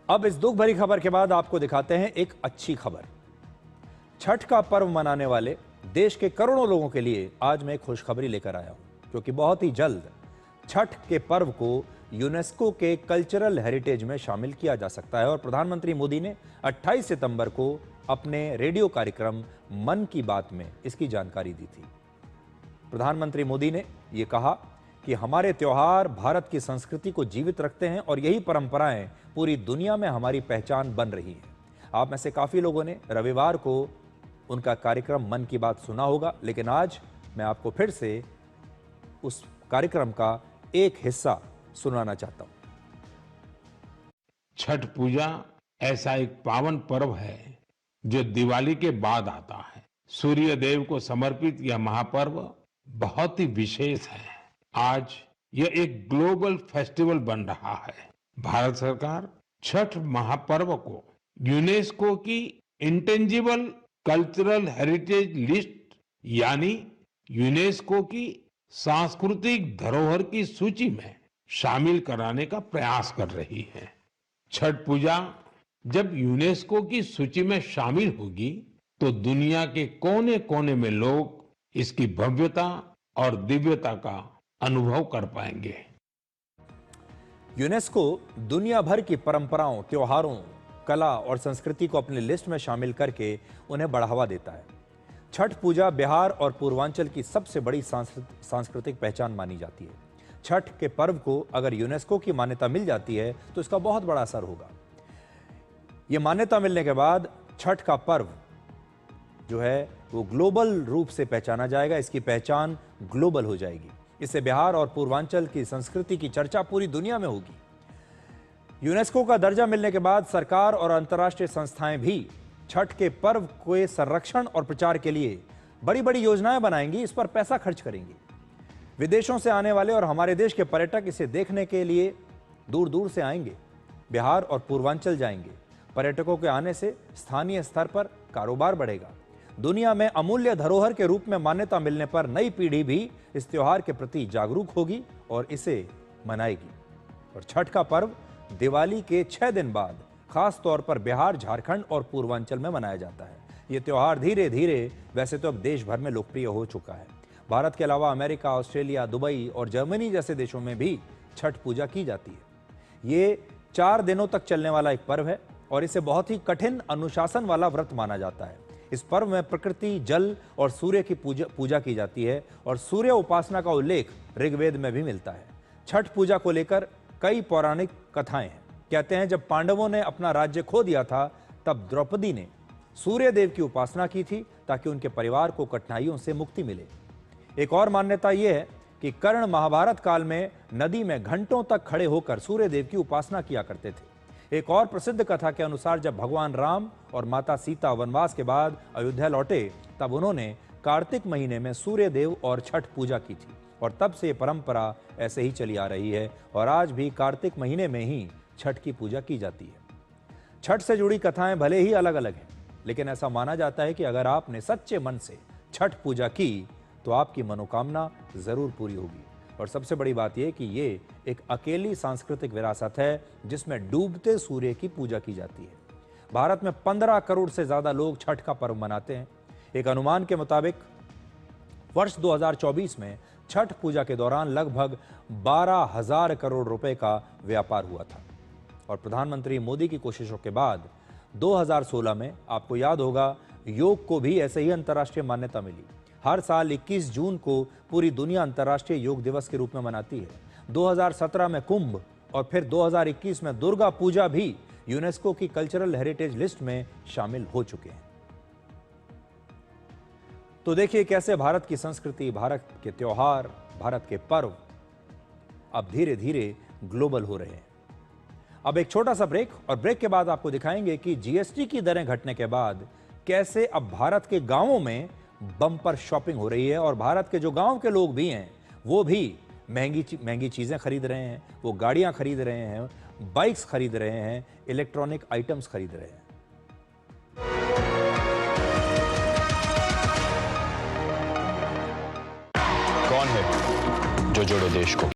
अब इस दुख भरी खबर के बाद आपको दिखाते हैं एक अच्छी खबर। छठ का पर्व मनाने वाले देश के करोड़ों लोगों के लिए आज मैं एक खुशखबरी लेकर आया हूं, क्योंकि बहुत ही जल्द छठ के पर्व को यूनेस्को के कल्चरल हेरिटेज में शामिल किया जा सकता है। और प्रधानमंत्री मोदी ने 28 सितंबर को अपने रेडियो कार्यक्रम मन की बात में इसकी जानकारी दी थी। प्रधानमंत्री मोदी ने यह कहा कि हमारे त्योहार भारत की संस्कृति को जीवित रखते हैं और यही परंपराएं पूरी दुनिया में हमारी पहचान बन रही हैं। आप में से काफी लोगों ने रविवार को उनका कार्यक्रम मन की बात सुना होगा, लेकिन आज मैं आपको फिर से उस कार्यक्रम का एक हिस्सा सुनाना चाहता हूं। छठ पूजा ऐसा एक पावन पर्व है जो दिवाली के बाद आता है। सूर्य देव को समर्पित यह महापर्व बहुत ही विशेष है। आज यह एक ग्लोबल फेस्टिवल बन रहा है। भारत सरकार छठ महापर्व को यूनेस्को की इंटेंजिबल कल्चरल हेरिटेज लिस्ट यानी यूनेस्को की सांस्कृतिक धरोहर की सूची में शामिल कराने का प्रयास कर रही है। छठ पूजा जब यूनेस्को की सूची में शामिल होगी तो दुनिया के कोने कोने में लोग इसकी भव्यता और दिव्यता का अनुभव कर पाएंगे। यूनेस्को दुनिया भर की परंपराओं, त्योहारों, कला और संस्कृति को अपनी लिस्ट में शामिल करके उन्हें बढ़ावा देता है। छठ पूजा बिहार और पूर्वांचल की सबसे बड़ी सांस्कृतिक पहचान मानी जाती है। छठ के पर्व को अगर यूनेस्को की मान्यता मिल जाती है तो इसका बहुत बड़ा असर होगा। यह मान्यता मिलने के बाद छठ का पर्व जो है वो ग्लोबल रूप से पहचाना जाएगा। इसकी पहचान ग्लोबल हो जाएगी। इससे बिहार और पूर्वांचल की संस्कृति की चर्चा पूरी दुनिया में होगी। यूनेस्को का दर्जा मिलने के बाद सरकार और अंतर्राष्ट्रीय संस्थाएं भी छठ के पर्व के संरक्षण और प्रचार के लिए बड़ी बड़ी योजनाएं बनाएंगी, इस पर पैसा खर्च करेंगी। विदेशों से आने वाले और हमारे देश के पर्यटक इसे देखने के लिए दूर दूर से आएंगे, बिहार और पूर्वांचल जाएंगे। पर्यटकों के आने से स्थानीय स्तर पर कारोबार बढ़ेगा। दुनिया में अमूल्य धरोहर के रूप में मान्यता मिलने पर नई पीढ़ी भी इस त्योहार के प्रति जागरूक होगी और इसे मनाएगी। और छठ का पर्व दिवाली के 6 दिन बाद खास तौर पर बिहार, झारखंड और पूर्वांचल में मनाया जाता है। यह त्योहार धीरे धीरे वैसे तो अब देश भर में लोकप्रिय हो चुका है। भारत के अलावा अमेरिका, ऑस्ट्रेलिया, दुबई और जर्मनी जैसे देशों में भी छठ पूजा की जाती है। ये 4 दिनों तक चलने वाला एक पर्व है और इसे बहुत ही कठिन अनुशासन वाला व्रत माना जाता है। इस पर्व में प्रकृति, जल और सूर्य की पूजा की जाती है और सूर्य उपासना का उल्लेख ऋग्वेद में भी मिलता है। छठ पूजा को लेकर कई पौराणिक कथाएं हैं। कहते हैं जब पांडवों ने अपना राज्य खो दिया था तब द्रौपदी ने सूर्य देव की उपासना की थी ताकि उनके परिवार को कठिनाइयों से मुक्ति मिले। एक और मान्यता यह है कि कर्ण महाभारत काल में नदी में घंटों तक खड़े होकर सूर्य देव की उपासना किया करते थे। एक और प्रसिद्ध कथा के अनुसार जब भगवान राम और माता सीता वनवास के बाद अयोध्या लौटे तब उन्होंने कार्तिक महीने में सूर्य देव और छठ पूजा की थी और तब से ये परंपरा ऐसे ही चली आ रही है और आज भी कार्तिक महीने में ही छठ की पूजा की जाती है। छठ से जुड़ी कथाएं भले ही अलग अलग हैं, लेकिन ऐसा माना जाता है कि अगर आपने सच्चे मन से छठ पूजा की तो आपकी मनोकामना जरूर पूरी होगी। और सबसे बड़ी बात यह कि ये एक अकेली सांस्कृतिक विरासत है जिसमें डूबते सूर्य की पूजा की जाती है। भारत में 15 करोड़ से ज्यादा लोग छठ का पर्व मनाते हैं। एक अनुमान के मुताबिक वर्ष 2024 में छठ पूजा के दौरान लगभग 12,000 करोड़ रुपए का व्यापार हुआ था। और प्रधानमंत्री मोदी की कोशिशों के बाद 2016 में आपको याद होगा योग को भी ऐसे ही अंतर्राष्ट्रीय मान्यता मिली। हर साल 21 जून को पूरी दुनिया अंतर्राष्ट्रीय योग दिवस के रूप में मनाती है। 2017 में कुंभ और फिर 2021 में दुर्गा पूजा भी यूनेस्को की कल्चरल हेरिटेज लिस्ट में शामिल हो चुके हैं। तो देखिए कैसे भारत की संस्कृति, भारत के त्योहार, भारत के पर्व अब धीरे धीरे ग्लोबल हो रहे हैं। अब एक छोटा सा ब्रेक और ब्रेक के बाद आपको दिखाएंगे कि जीएसटी की दरें घटने के बाद कैसे अब भारत के गांवों में बम्पर शॉपिंग हो रही है और भारत के जो गांव के लोग भी हैं वो भी महंगी चीजें खरीद रहे हैं, वो गाड़ियां खरीद रहे हैं, बाइक्स खरीद रहे हैं, इलेक्ट्रॉनिक आइटम्स खरीद रहे हैं। कौन है जो जोड़े देश को?